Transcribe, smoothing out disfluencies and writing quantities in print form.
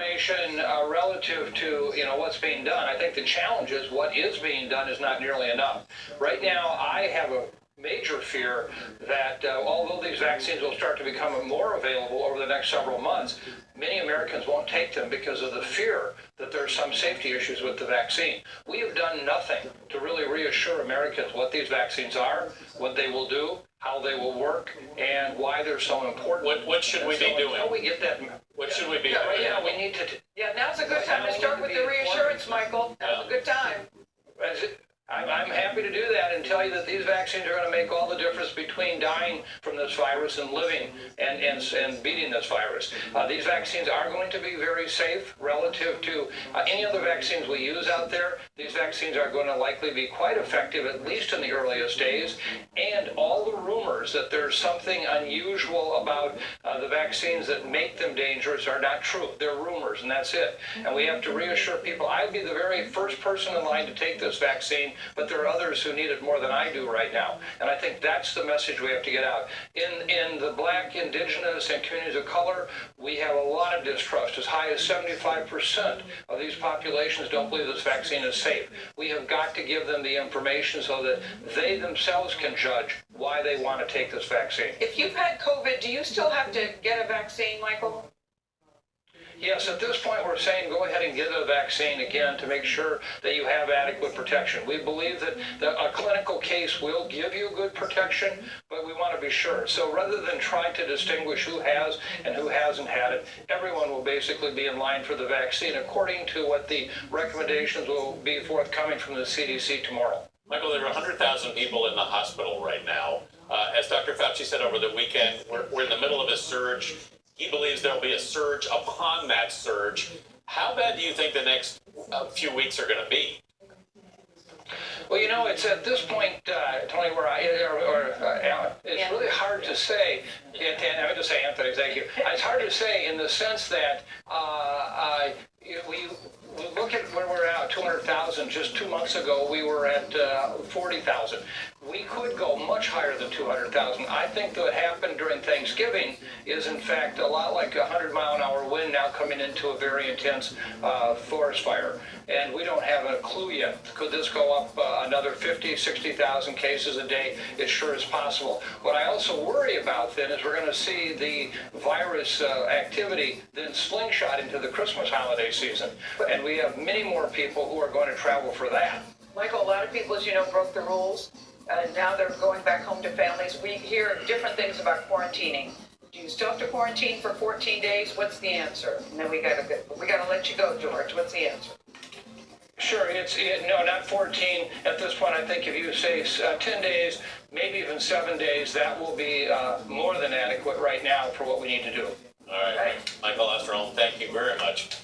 information relative to what's being done. I think the challenge is what is being done is not nearly enough. Right now, I have a major fear that although these vaccines will start to become more available over the next several months, many Americans won't take them because of the fear that there's some safety issues with the vaccine. We have done nothing to really reassure Americans what these vaccines are, what they will do, how they will work, and why they're so important. What should we be doing? Until we get that. What should we be doing? Yeah, we need to. Now's a good time to start with the reassurance, Michael. Now's a good time. I'm happy to do that and tell you that these vaccines are going to make all the difference between dying from this virus and living and beating this virus. These vaccines are going to be very safe relative to any other vaccines we use out there. These vaccines are going to likely be quite effective, at least in the earliest days. And all the rumors that there's something unusual about the vaccines that make them dangerous are not true. They're rumors, and that's it. And we have to reassure people. I'd be the very first person in line to take this vaccine, but there are others who need it more than I do right now. And I think that's the message we have to get out. In the Black, Indigenous, and communities of color, we have a lot of distrust. As high as 75% of these populations don't believe this vaccine is safe. We have got to give them the information so that they themselves can judge why they want to take this vaccine. If you've had COVID, do you still have to get a vaccine, Michael? Yes, at this point we're saying go ahead and get a vaccine again to make sure that you have adequate protection. We believe that a clinical case will give you good protection, but we want to be sure. So rather than trying to distinguish who has and who hasn't had it, everyone will basically be in line for the vaccine according to what the recommendations will be forthcoming from the CDC tomorrow. Michael, there are 100,000 people in the hospital right now. As Dr. Fauci said over the weekend, we're in the middle of a surge. He believes there'll be a surge upon that surge. How bad do you think the next few weeks are going to be? Well, it's at this point, Tony, where Alan, it's really hard to say, and I would just say Anthony, thank you. It's hard to say in the sense that we look at where we're at, 200,000. Just 2 months ago, we were at 40,000. We could go much higher than 200,000. I think what happened during Thanksgiving is, in fact, a lot like a 100-mile-an-hour wind now coming into a very intense forest fire. And we don't have a clue yet. Could this go up another 50, 60,000 cases a day? It sure is possible. What I also worry about then is we're going to see the virus activity then slingshot into the Christmas holiday season. And we have many more people who are going to travel for that. Michael, a lot of people, as you know, broke the rules. Now they're going back home to families. We hear different things about quarantining. Do you still have to quarantine for 14 days? What's the answer? And then we gotta let you go, George. What's the answer? Sure, no, not 14. At this point, I think if you say 10 days, maybe even 7 days, that will be more than adequate right now for what we need to do. All right. Michael Osterholm, thank you very much.